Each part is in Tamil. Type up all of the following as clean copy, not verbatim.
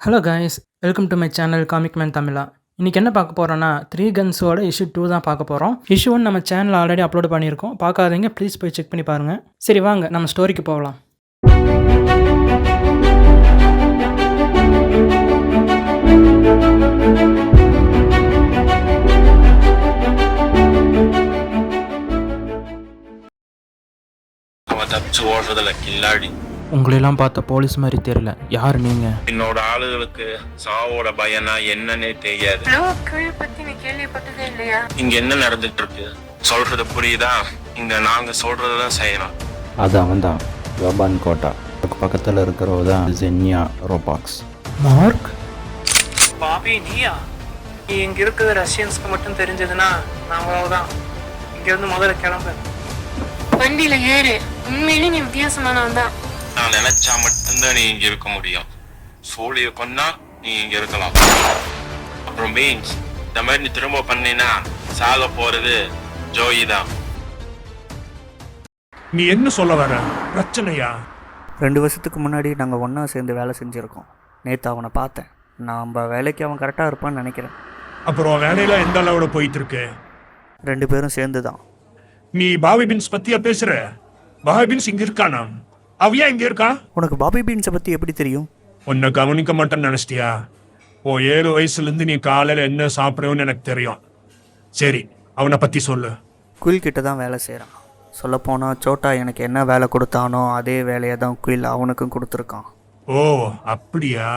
Hello guys, welcome to my channel comic man தமிழா. இன்றைக்கி என்ன பார்க்க போகிறோன்னா 3 கன்ஸோட இஷ்யூ 2 தான் பார்க்க போகிறோம். இஷ்யூ 1 நம்ம சேனல் ஆல்ரெடி அப்லோட் பண்ணியிருக்கோம். பார்க்காதீங்க, ப்ளீஸ் போய் செக் பண்ணி பாருங்கள். சரி வாங்க நம்ம ஸ்டோரிக்கு போகலாம். தப்பிச்சு ஓடுறதுல கில்லாடி. உங்களெல்லாம் பார்த்த போலீஸ் மாதிரி தெரியல. யார் நீங்க? என்னோட ஆளுகளுக்கு சாவோட பயனா என்னன்னே தெரியாது. இங்க என்ன நடந்துட்டு இருக்கு சொல்றது புரியுதா? இங்க நாங்க சொல்றதுதான் செய்யணும். அது அவன் தான், யோபான் கோட்டா. பக்கத்தில் இருக்கிறவ தான் ஜென்யா ரோபாக்ஸ். மார்க் பாபி, நீயா? நீ இங்க இருக்கிறது ரஷ்யன்ஸ்க்கு மட்டும் தெரிஞ்சதுன்னா நான் அவ்வளவுதான். இங்க இருந்து முதல்ல கிளம்பு. வண்டியில ஏறு. உண்மையிலே நீ வித்தியாசமானவன் தான். நான் நினைச்சா மட்டும்தான் நீ இங்க இருக்க முடியும். சோழிய கொன்னா நீ இங்க இருக்கலாம். அப்புறம் மீன்ஸ் இந்த மாதிரி நீ திரும்ப பண்ணினா சாக போறது ஜோயி தான். நீ என்ன சொல்ல வர? பிரச்சனையா? 2 வருஷத்துக்கு முன்னாடி நாங்கள் ஒன்றா சேர்ந்து வேலை செஞ்சுருக்கோம். நேற்று அவனை பார்த்தேன். நம்ம வேலைக்கு அவன் கரெக்டாக இருப்பான்னு நினைக்கிறேன். அப்புறம் வேலையில எந்த அளவுல போயிட்டு இருக்கு? 2 பேரும் சேர்ந்து தான். நீ பாபி பின்ஸ் பத்தியா பேசுற? பாபி பின்ஸ் இங்க இருக்கானா? அவையா இங்க இருக்கா? உனக்கு பாபி பீன்ஸை பற்றி எப்படி தெரியும்? உன்னை கவனிக்க மாட்டேன்னு நினைச்சிட்டியா? 7 வயசுல இருந்து நீ காலையில என்ன சாப்பிடுறோன்னு எனக்கு தெரியும். சரி, அவனை பத்தி சொல்லு. குயில் கிட்ட தான் வேலை செய்கிறான். சொல்லப்போனால் சோட்டா எனக்கு என்ன வேலை கொடுத்தானோ அதே வேலையை தான் குயில் அவனுக்கும் கொடுத்துருக்கான். ஓ அப்படியா?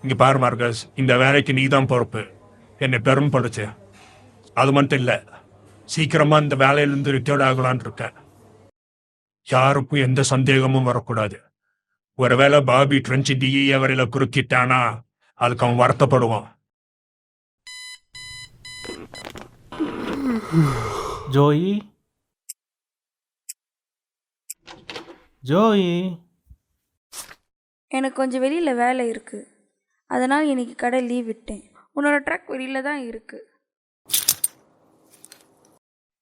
இங்க பாரு மார்கஸ், இந்த வேலைக்கு நீ தான் பொறுப்பு. என்னை பெருமைப்படுச்சு. அது மட்டும் இல்லை, சீக்கிரமா இந்த வேலையிலிருந்து ரிட்டையர்ட் ஆகலான் இருக்கேன். யாருக்கும் எந்த சந்தேகமும் வரக்கூடாது. ஒருவேளை பாபி ட்ரென்ச் டிஇ வரையில குறுக்கிட்டானா அதுக்கு அவன் வருத்தப்படுவான். ஜோயி ஜோயி எனக்கு கொஞ்சம் வெளியில் வேலை இருக்குது, அதனால் இன்னைக்கு கடை லீவ் விட்டேன். உன்னோட ட்ரக் வெளியில் தான் இருக்குது.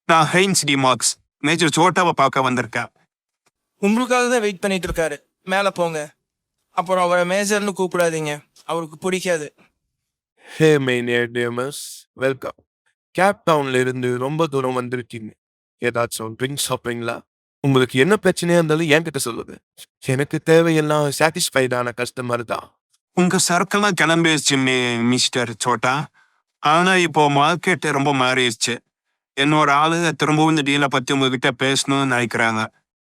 நான் ஹெய்ன்ஸ் டி மார்க்ஸ், மேஜர் சோட்டாவை பார்க்க வந்திருக்கேன். உங்களுக்காக தான் வெயிட் பண்ணிட்டு இருக்காரு. மேலே போங்க. அப்புறம் அவரை மேஜர்னு கூப்பிடாதீங்க, அவருக்கு பிடிக்காது. Hey my near Thomas, welcome. Cape டவுன்ல இருந்து ரொம்ப தூரம் வந்திருக்கீங்க. ஏதாச்சும் ட்ரிங்க்ஸ் சாப்பிட்றீங்களா? உங்களுக்கு என்ன பிரச்சனையா இருந்தாலும் என்கிட்ட சொல்லுது. எனக்கு தேவையெல்லாம் சாட்டிஸ்ஃபைடான கஸ்டமர் தான். உங்க சரக்கெல்லாம் கிளம்பிடுச்சு மிஸ்டர் சோட்டா. ஆனா இப்போ மார்க்கெட் ரொம்ப மாறிடுச்சு. என்னோட ஆளு திரும்பவும் இந்த டீலை பத்தி உங்ககிட்ட பேசணும்னு நினைக்கிறாங்க.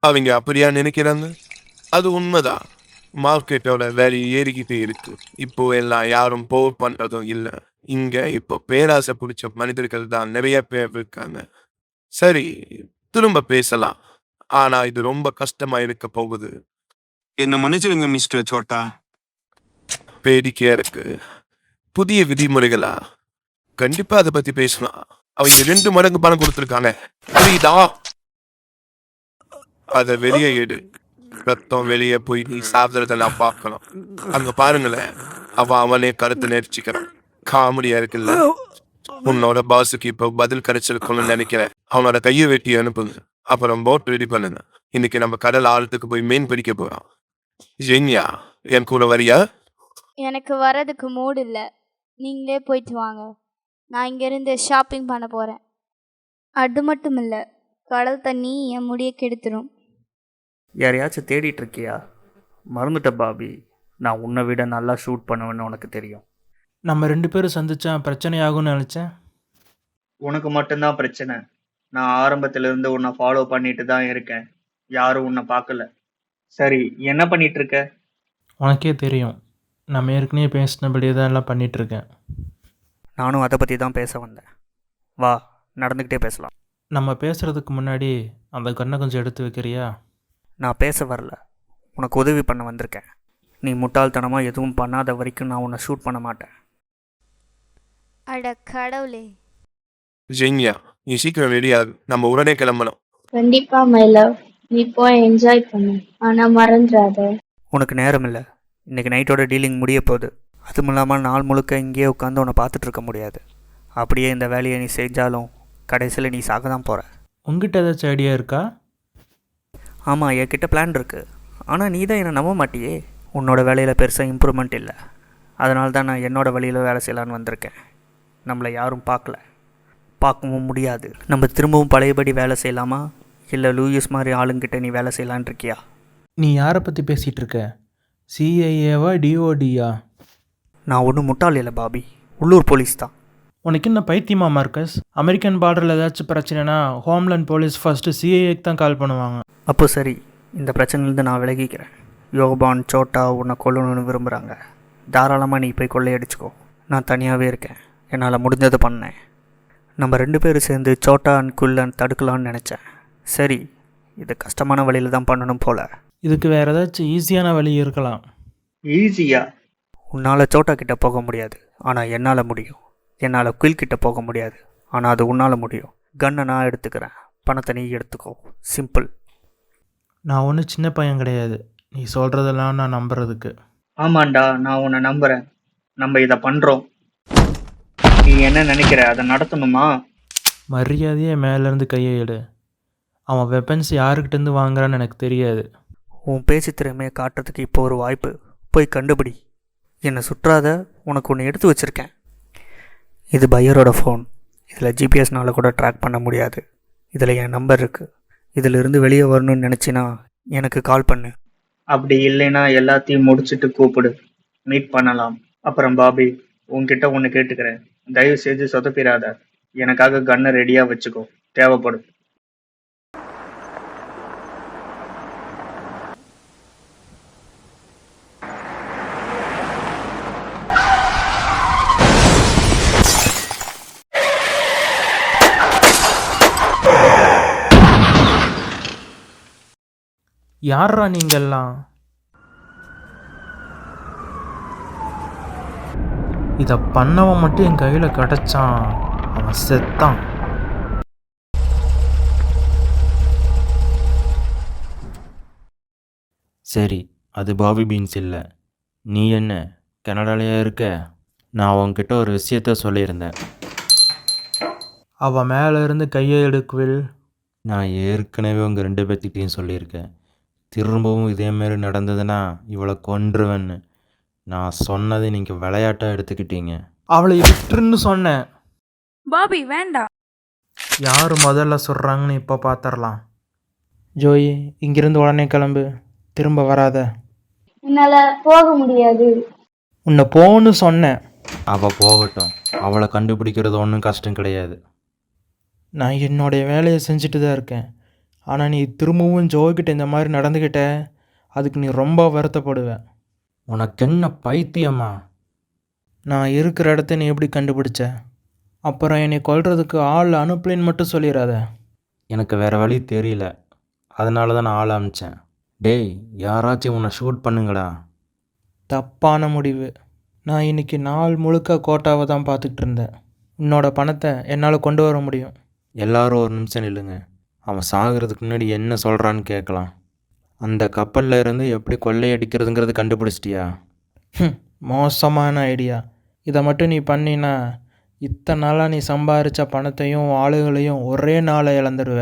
அவங்க அப்படியா நினைக்கிறாங்க? அது உண்மைதான். மார்க்கெட்டோட வேலை ஏறிக்கிட்டே இருக்கு. இப்போ எல்லாம் யாரும் போர் பண்றதும் இல்லை. இங்க இப்போ பேராசை பிடிச்ச மனிதர்கள் தான் நிறைய பேர் இருக்காங்க. சரி, திரும்ப பேசலாம். ஆனா இது ரொம்ப கஷ்டமா இருக்க போகுது. என்ன மன்னிச்சிருங்க மிஸ்டர் சோட்டா. வேடிக்கையா இருக்கு. புதிய விதிமுறைகளா? கண்டிப்பா அதை பத்தி பேசலாம். அவங்க 2 மடங்கு பணம் கொடுத்துருக்காங்க, புரியுதா? அதை வெளியே எடு. ரத்தம் வெளியே போய் நீ சாப்பிட்றத நான் பார்க்கணும். அங்க பாருங்களேன், அவனே கருத்து நேர்ச்சிக்கிறான். காமெடியா இருக்குல்ல? உன்னோட பாஸுக்கு இப்போ பதில் கிடைச்சிருக்கணும்னு நினைக்கிறேன். அவனோட கையை வெட்டி அனுப்புங்க. அப்புறம் போட் ரெடி பண்ணுங்க. இன்னைக்கு நம்ம கடல் ஆழத்துக்கு போய் மீன் பிடிக்க போறோம். ஜென்யா, என் கூட வரியா? எனக்கு வரதுக்கு மூடு இல்லை, நீங்களே போயிட்டு வாங்க. நான் இங்கேருந்து ஷாப்பிங் பண்ண போகிறேன். அது மட்டும் இல்லை, கடல் தண்ணி என் முடியை கெடுத்துரும். யாரையாச்சும் தேடிட்டு இருக்கியா? மறந்துட்ட பாபி, நான் உன்னை விட நல்லா ஷூட் பண்ணுவேன்னு உனக்கு தெரியும். நம்ம 2 பேரும் சந்திச்சா பிரச்சனையாகும்னு நினச்சேன். உனக்கு மட்டும்தான் பிரச்சனை. நான் ஆரம்பத்திலிருந்து உன்னை ஃபாலோ பண்ணிட்டு தான் இருக்கேன். யாரும் உன்னை பார்க்கல. சரி, என்ன பண்ணிட்டு இருக்க? உனக்கே தெரியும், நம்ம ஏற்கனவே பேசினபடியே தான் எல்லாம் பண்ணிகிட்ருக்கேன். நானும் அதை பற்றி தான் பேச வந்தேன். வா, நடந்துக்கிட்டே பேசலாம். நம்ம பேசுகிறதுக்கு முன்னாடி அந்த கண்ணை கொஞ்சம் எடுத்து வைக்கிறியா? நான் பேச வரல, உனக்கு உதவி பண்ண வந்திருக்கேன். நீ முட்டாள்தனமாக எதுவும் பண்ணாத வரைக்கும் நான் உன்னை ஷூட் பண்ண மாட்டேன். அட கடவுளே. ஜென்யா, நீ சீக்கிரம் ரெடியாகு. நம்ம உடனே கிளம்பணும். கண்டிப்பா மை லவ், நீ போய் என்ஜாய் பண்ணு, ஆனா மறந்துடாத. உனக்கு நேரம் இல்லை. இன்றைக்கி நைட்டோட டீலிங் முடிய போகுது. அதுவும் இல்லாமல் நாள் முழுக்க இங்கேயே உட்காந்து உன்னை பார்த்துட்டு இருக்க முடியாது. அப்படியே இந்த வேலையை நீ செஞ்சாலும் கடைசியில் நீ சாக தான் போகிற. உங்ககிட்ட ஏதாச்சும் ஐடியா இருக்கா? ஆமாம், என்கிட்ட பிளான் இருக்குது. ஆனால் நீ தான் என்னை நம்ப மாட்டியே. உன்னோட வேலையில் பெருசாக இம்ப்ரூவ்மெண்ட் இல்லை. அதனால தான் நான் என்னோடய வழியில் வேலை செய்யலான்னு வந்திருக்கேன். நம்மளை யாரும் பார்க்கவும் முடியாது. நம்ம திரும்பவும் பழையபடி வேலை செய்யலாமா, இல்லை லூயிஸ் மாதிரி ஆளுங்கிட்ட நீ வேலை செய்யலான் இருக்கியா? நீ யாரை பற்றி பேசிகிட்டு இருக்க? சிஐஏவா டிஓடியா? நான் ஒன்றும் முட்டாள் இல்லை பாபி, உள்ளூர் போலீஸ் தான். உனக்கு என்ன பைத்தியமா மார்க்கஸ்? அமெரிக்கன் பார்டரில் ஏதாச்சும் பிரச்சனைனா ஹோம்லேண்ட் போலீஸ் ஃபஸ்ட்டு சிஐஏக்கு தான் கால் பண்ணுவாங்க. அப்போ சரி, இந்த பிரச்சனையிலேருந்து நான் விலகிக்கிறேன். யோபான் சோட்டா உன்னை கொல்லணும்னு விரும்புகிறாங்க. தாராளமாக நீ போய் கொள்ளையடிச்சுக்கோ. நான் தனியாகவே இருக்கேன், என்னால் முடிஞ்சதை பண்ணேன். நம்ம 2 பேரும் சேர்ந்து சோட்டா அண்ட் குல்லன் தடுக்கலான்னு நினச்சேன். சரி, இது கஷ்டமான வழியில் தான் பண்ணணும் போல். இதுக்கு வேறு ஏதாச்சும் ஈஸியான வழி இருக்கலாம். ஈஸியா? உன்னால் சோட்டா கிட்ட போக முடியாது, ஆனால் என்னால் முடியும். என்னால் குயில் கிட்ட போக முடியாது, ஆனால் அது உன்னால் முடியும். கன்னை நான் எடுத்துக்கிறேன், பணத்தை நீ எடுத்துக்கோ. சிம்பிள். நான் ஒன்றும் சின்ன பையன் கிடையாது, நீ சொல்கிறதெல்லாம் நான் நம்புறதுக்கு. ஆமாண்டா, நான் உன்னை நம்புகிறேன். நம்ம இதை பண்ணுறோம். நீ என்ன நினைக்கிற, அதை நடத்தணுமா? மரியாதையே மேலேருந்து கையை எடு. அவன் வெப்பன்ஸ் யாருக்கிட்டேருந்து வாங்குறான்னு எனக்கு தெரியாது. உன் பேச்சு திறமையை காட்டுறதுக்கு இப்போ ஒரு வாய்ப்பு. போய் கண்டுபிடி. என்னை சுற்றாத, உனக்கு ஒன்று எடுத்து வச்சுருக்கேன். இது பையரோட ஃபோன். இதில் ஜிபிஎஸ்னால் கூட ட்ராக் பண்ண முடியாது. இதில் என் நம்பர் இருக்குது. இதிலிருந்து வெளியே வரணும்னு நினச்சினா எனக்கு கால் பண்ணு. அப்படி இல்லைன்னா எல்லாத்தையும் முடிச்சுட்டு கூப்பிடு, மீட் பண்ணலாம். அப்புறம் பாபி, உன்கிட்ட ஒன்று கேட்டுக்கிறேன். தயவு செய்து சொதப்பிடாத. எனக்காக கன்னை ரெடியாக வச்சுக்கோ, தேவைப்படும். யாரா நீங்கெல்லாம்? இதை பண்ணவன் மட்டும் என் கையில் கிடச்சான், அவன் செத்தான். சரி, அது பாபி பீன்ஸ் இல்லை. நீ என்ன கனடாலையா இருக்க? நான் உன்கிட்ட ஒரு விஷயத்த சொல்லியிருந்தேன். அவன் மேலே இருந்து கையை எடுக்குவில். நான் ஏற்கனவே உங்கள் 2 பேர்த்திட்டையும் சொல்லியிருக்கேன். திரும்பவும் இதேமாரி நடந்ததுன்னா இவளை கொன்றுவேன்னு. நான் சொன்னதை நீங்கள் விளையாட்டாக எடுத்துக்கிட்டீங்க. அவளை விட்டுருன்னு சொன்னேன். பாபி வேண்டாம். யார் முதல்ல சொல்கிறாங்கன்னு இப்போ பார்த்துடலாம். ஜோயி, இங்கிருந்து உடனே கிளம்பு, திரும்ப வராத. என்னால் போக முடியாது. உன்னை போன்னு சொன்னேன். அவள் போகட்டும், அவளை கண்டுபிடிக்கிறது ஒன்றும் கஷ்டம் கிடையாது. நான் என்னுடைய வேலையை செஞ்சுட்டு தான் இருக்கேன். ஆனால் நீ திரும்பவும் ஜோய்கிட்ட இந்த மாதிரி நடந்துக்கிட்ட, அதுக்கு நீ ரொம்ப வருத்தப்படுவேன். உனக்கு என்ன பைத்தியமா? நான் இருக்கிற இடத்த நீ எப்படி கண்டுபிடிச்ச? அப்புறம் என்னை கொல்றதுக்கு ஆள் அனுப்பலின்னு மட்டும் சொல்லிடாத. எனக்கு வேறு வழி தெரியல, அதனால தான் நான் ஆள் அனுப்பிச்சேன். டேய், யாராச்சும் உன்னை ஷூட் பண்ணுங்கடா. தப்பான முடிவு. நான் இன்னைக்கு நாள் முழுக்க கோட்டாவை தான் பார்த்துக்கிட்டு இருந்தேன். உன்னோட பணத்தை என்னால் கொண்டு வர முடியும். எல்லாரும் ஒரு நிமிஷம் நில்லுங்க. அவன் சாகிறதுக்கு முன்னாடி என்ன சொல்கிறான்னு கேட்கலாம். அந்த கப்பலில் இருந்து எப்படி கொள்ளையடிக்கிறதுங்கிறது கண்டுபிடிச்சிட்டியா? மோசமான ஐடியா. இதை மட்டும் நீ பண்ணினா இத்தனை நாளாக நீ சம்பாரித்த பணத்தையும் ஆளுகளையும் ஒரே நாளை இழந்துடுவ.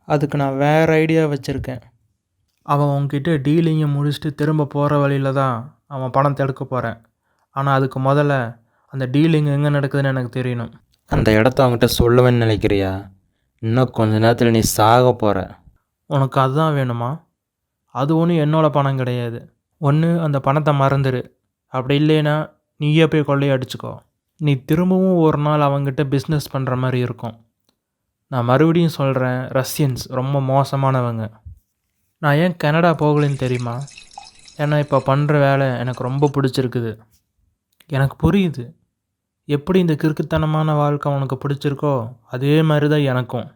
அதுக்கு நான் வேறு ஐடியா வச்சுருக்கேன். அவன் உன்கிட்ட டீலிங்கை முடிச்சுட்டு திரும்ப போகிற வழியில் தான் அவன் பணத்தை எடுக்க போகிறேன். ஆனால் அதுக்கு முதல்ல அந்த டீலிங் எங்கே நடக்குதுன்னு எனக்கு தெரியணும். அந்த இடத்த அவங்ககிட்ட சொல்லுவேன்னு நினைக்கிறியா? இன்னும் கொஞ்ச நேரத்தில் நீ சாக போகிற. உனக்கு அதுதான் வேணுமா? அது ஒன்றும் என்னோடய பணம் கிடையாது. ஒன்று அந்த பணத்தை மறந்துடு, அப்படி இல்லைன்னா நீயே போய் கொள்ளையடிச்சுக்கோ. நீ திரும்பவும் ஒரு நாள் அவங்ககிட்ட பிஸ்னஸ் பண்ணுற மாதிரி இருக்கும். நான் மறுபடியும் சொல்கிறேன், ரஷ்யன்ஸ் ரொம்ப மோசமானவங்க. நான் ஏன் கனடா போகலைன்னு தெரியுமா? ஏன்னா இப்போ பண்ணுற வேலை எனக்கு ரொம்ப பிடிச்சிருக்குது. எனக்கு புரியுது எப்படி இந்த கிறுக்குத்தனமான வாழ்க்கை உனக்கு பிடிச்சிருக்கோ அதே மாதிரி தான் எனக்கும்.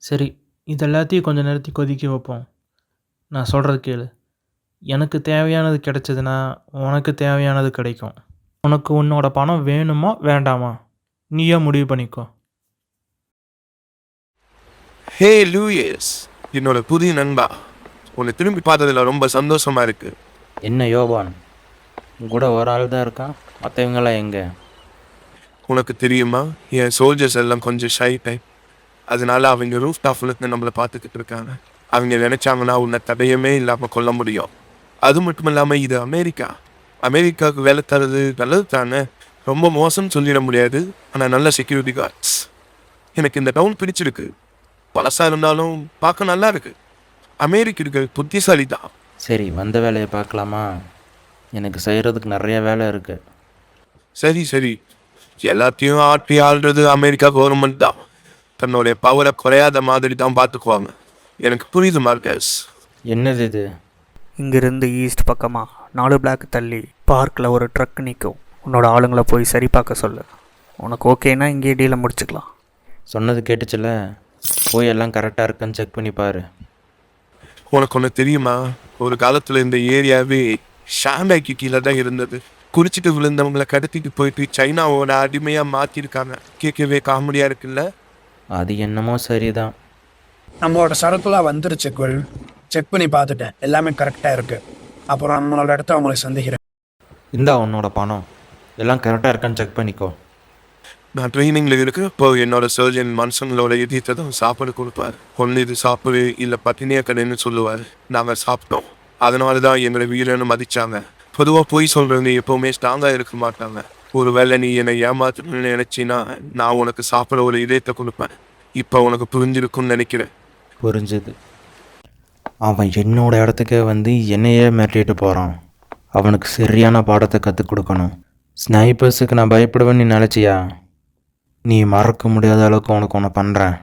சரி, இது எல்லாத்தையும் கொஞ்சம் நிறுத்தி கொதிக்க வைப்போம். நான் சொல்கிறது கேளு. எனக்கு தேவையானது கிடைச்சதுன்னா உனக்கு தேவையானது கிடைக்கும். உனக்கு உன்னோட பணம் வேணுமா வேண்டாமா நீயே முடிவு பண்ணிக்கோ. ஹே லூயிஸ், என்னோட புதிய நண்பா, உன்னை திரும்பி பார்த்ததில் ரொம்ப சந்தோஷமா இருக்கு. என்ன யோபான், உன் கூட ஒரு ஆள் தான் இருக்கான், மற்றவங்களாம் எங்கே? உனக்கு தெரியுமா, என் சோல்ஜர்ஸ் எல்லாம் கொஞ்சம் ஷை டைப். அதனால அவங்க ரூஃப் டாப்ல இருந்து நம்மளை பார்த்துக்கிட்டு இருக்காங்க. அவங்க நினைச்சாங்கன்னா உன்னை தடையமே இல்லாமல் கொல்ல முடியும். அது மட்டும் இல்லாமல் இது அமெரிக்கா. அமெரிக்காவுக்கு வேலை தரது நல்லது தானே, ரொம்ப மோசம்னு சொல்லிட முடியாது. ஆனால் நல்ல செக்யூரிட்டி கார்ட்ஸ். எனக்கு இந்த டவுன் பிடிச்சிருக்கு. பழசாக இருந்தாலும் பார்க்க நல்லா இருக்கு. அமெரிக்கர்கள் புத்திசாலி தான். சரி, வந்த வேலையை பார்க்கலாமா? எனக்கு செய்கிறதுக்கு நிறைய வேலை இருக்குது. சரி சரி, எல்லாத்தையும் ஆட்டி ஆள்றது அமெரிக்கா கவர்மெண்ட் தான். தன்னுடைய பவரை குறையாத மாதிரி தான் பார்த்துக்குவாங்க. எனக்கு புரியுது மார்க்கஸ். என்னது இது? இங்கிருந்து ஈஸ்ட் பக்கமாக 4 பிளாக் தள்ளி பார்க்கில் ஒரு ட்ரக் நிற்கும். உன்னோட ஆளுங்களை போய் சரி பார்க்க சொல்லு. உனக்கு ஓகேனா இங்கே டீலை முடிச்சுக்கலாம். சொன்னது கேட்டுச்சுல, போய் எல்லாம் கரெக்டாக இருக்கான்னு செக் பண்ணி பாரு. உனக்கு ஒன்று தெரியுமா, ஒரு காலத்தில் இந்த ஏரியாவே ஷாங்காய்க்கு கீழே தான் இருந்தது. குடிச்சிட்டு விழுந்தவங்களை கடத்திட்டு போயிட்டு சைனாவோட அடிமையாக மாற்றிருக்காங்க. கேட்கவே காமெடியாக இருக்குல்ல? அது என்னமோ சரிதான். நம்மளோட சரக்குலாம் வந்துருச்சு குள். செக் பண்ணி பார்த்துட்டேன், எல்லாமே கரெக்டாக இருக்குது. அப்புறம் நம்மளோட இடத்த அவங்களை சந்திக்கிறேன். இந்தா உன்னோட பணம். எல்லாம் கரெக்டாக இருக்கான்னு செக் பண்ணிக்கோ. நான் ட்ரைனிங்கில் இருக்கிறப்போ என்னோட சர்ஜன் மனுஷங்களோட இதயத்தை தான் சாப்பாடு கொடுப்பார். ஒன்று இது சாப்பிடு இல்லை பட்டினியாக கடைன்னு சொல்லுவார். நாங்கள் சாப்பிட்டோம். அதனால தான் எங்களை வீரன்னு மதித்தாங்க. பொதுவாக போய் சொல்கிறவங்க எப்போவுமே ஸ்ட்ராங்காக இருக்க மாட்டாங்க. ஒரு வேளை நீ என்னை ஏமாற்றணும்னு நினச்சின்னா நான் உனக்கு சாப்பிட ஒரு இதயத்தை கொடுப்பேன். இப்போ உனக்கு புரிஞ்சிருக்குன்னு நினைக்கிறேன். புரிஞ்சுது. அவன் என்னோட இடத்துக்கே வந்து என்னையே மிரட்டிட்டு போகிறான். அவனுக்கு சரியான பாடத்தை கற்றுக் கொடுக்கணும். ஸ்னைப்பர்ஸுக்கு நான் பயப்படுவேன்னு நீ நினச்சியா? நீ மறக்க முடியாத அளவுக்கு உனக்கு ஒன்று பண்ணுறேன்.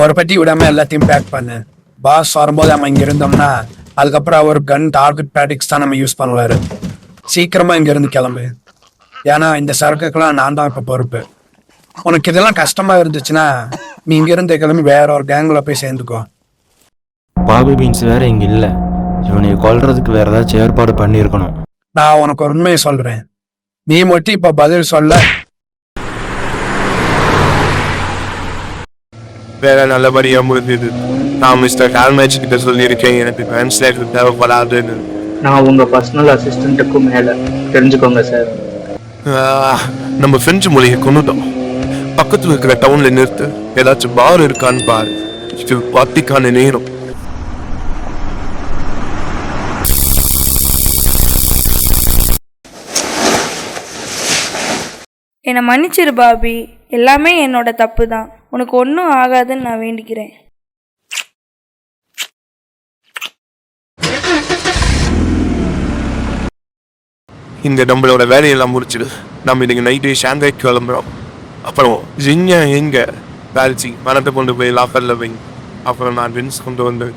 ஒரு பெட்டி விடாமல் எல்லாத்தையும் பேக் பண்ணு. பாஸ் வரும்போது நம்ம இங்கே இருந்தோம்னா அதுக்கப்புறம் அவர் கன் டார்கெட் ப்ராக்டிக்ஸ் தான் நம்ம யூஸ் பண்ணுவார். சீக்கிரமாக இங்கேருந்து கிளம்பு. ஏன்னா இந்த சரக்குக்கெல்லாம் நான் தான் இப்போ பொறுப்பு. உனக்கு இதெல்லாம் கஷ்டமாக இருந்துச்சுன்னா நீ இங்கேருந்து கிளம்பி வேற ஒரு கேங்கில் போய் சேர்ந்துக்கோ. பாபி பீன்ஸ் வேறு இங்கே இல்லை. இவனை கொல்றதுக்கு வேறு ஏதாச்சும் ஏற்பாடு பண்ணியிருக்கணும். நான் உனக்கு ஒரு உண்மையை சொல்கிறேன், நீ மட்டும் இப்போ பதில் சொல்ல. வேலை நல்லபடியாக முடிஞ்சது. நான் மிஸ்டர் கால்மேட்ச் கிட்ட சொல்லியிருக்கேன் எனக்கு டிரான்ஸ்லேட்டர் தேவைப்படாதுன்னு. நான் உங்கள் பர்சனல் அசிஸ்டண்ட்டுக்கும் மேலே, தெரிஞ்சுக்கோங்க சார். நம்ம ஃப்ரெஞ்சு மொழியை கொண்டுட்டோம். பக்கத்தில் இருக்கிற டவுனில் நிறுத்து. ஏதாச்சும் பார் இருக்கான்னு பாரு. இது பார்ட்டிக்கான நேரம். என்னை மன்னிச்சிரு பாபி, எல்லாமே என்னோட தப்பு தான். உனக்கு ஒன்றும் ஆகாதுன்னு நான் வேண்டிக்கிறேன். இந்த நம்மளோட வேலையெல்லாம் முடிச்சிடு. நம்ம இன்னைக்கு நைட்டு ஷாங்காய் கிளம்புறோம். அப்புறம் ஜின்யா எங்க வேலைச்சி மனத்தை கொண்டு போய் லாக்கரில் வைங்க. அப்புறம் நான் வின்ஸ் கொண்டு வந்து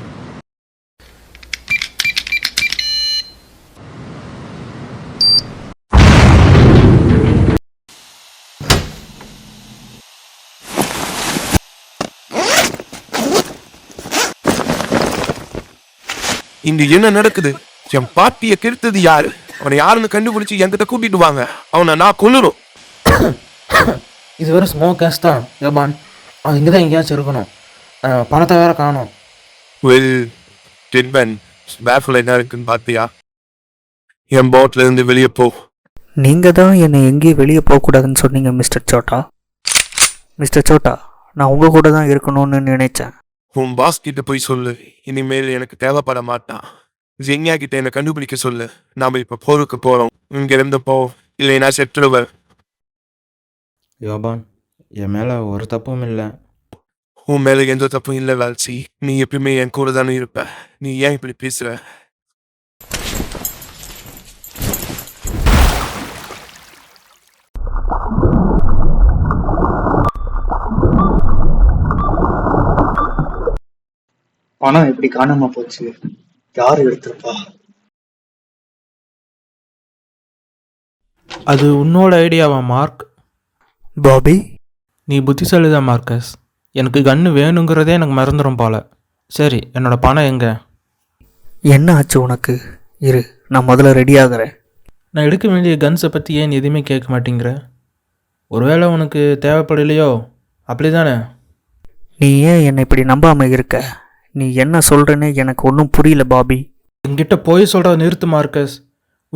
இங்க என்ன நடக்குது? என் பாட்டியை கெடுத்தது யாரு? அவனை யாருன்னு கண்டுபிடிச்சு என்கிட்ட கூட்டிட்டு வாங்க. அவனை நான் கொல்லுறோம். இது ஒரு ஸ்மோக் கேஸ் தான் யோபான். அவன் இங்கே தான் எங்கேயாச்சும் இருக்கணும். பணத்தை வேற காணும். வெல் டென்பன் பேஃபில் என்ன இருக்குன்னு பார்த்தியா? என் போட்ல இருந்து வெளியே போ. நீங்கள் தான் என்னை எங்கேயும் வெளியே போகக்கூடாதுன்னு சொன்னீங்க மிஸ்டர் சோட்டா. மிஸ்டர் சோட்டா, நான் உங்கள் கூட தான் இருக்கணும்னு நினைச்சேன். உன் பாஸ் கிட்ட போய் சொல்லு, இனிமேல் எனக்கு தேவைப்பட மாட்டான். ஜென்யா கிட்ட என்னை கண்டுபிடிக்க சொல்லு. நாம இப்ப போருக்கு போறோம். இங்க இருந்து போ, இல்லைன்னா செத்துருவர். யோபான், என் மேலே ஒரு தப்பும் இல்லை. உன் மேல எந்த தப்பும் இல்லை வேல்சி. நீ எப்பயுமே என் கூட தானே இருப்ப. நீ ஏன் இப்படி பேசுற? பணம் எப்படி காணாம போச்சு? யார் எடுத்திருப்பா? அது உன்னோட ஐடியாவா மார்க்? பாபி, நீ புத்திசாலி தான் மார்க்கஸ். எனக்கு கன்று வேணுங்கிறதே எனக்கு மறந்துடும் போல. சரி, என்னோட பணம் எங்கே? என்ன ஆச்சு உனக்கு? இரு, நான் முதல்ல ரெடி ஆகிறேன். நான் எடுக்க வேண்டிய கன்ஸை பற்றி ஏன் எதுவுமே கேட்க மாட்டேங்கிற? ஒருவேளை உனக்கு தேவைப்படலையோ? அப்படி தானே? நீ ஏன் என்னை இப்படி நம்பாமல் இருக்க? நீ என்ன சொல்கிறேன்னு எனக்கு ஒன்றும் புரியல பாபி. என்கிட்ட போய் சொல்கிறத நிறுத்து மார்க்கஸ்.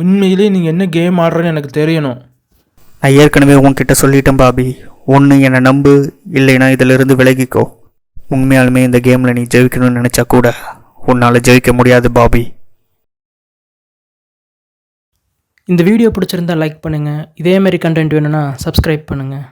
உண்மையிலே நீங்கள் என்ன கேம் ஆடுறேன்னு எனக்கு தெரியணும். நான் ஏற்கனவே உன்கிட்ட சொல்லிட்டேன் பாபி. ஒன்று என்னை நம்பு, இல்லைன்னா இதிலிருந்து விலகிக்கோ. உண்மையாலுமே இந்த கேமில் நீ ஜெயிக்கணும்னு நினச்சா கூட உன்னால் ஜெயிக்க முடியாது பாபி. இந்த வீடியோ பிடிச்சிருந்தா லைக் பண்ணுங்கள். இதே மாதிரி கண்டென்ட் வேணும்னா சப்ஸ்கிரைப் பண்ணுங்கள்.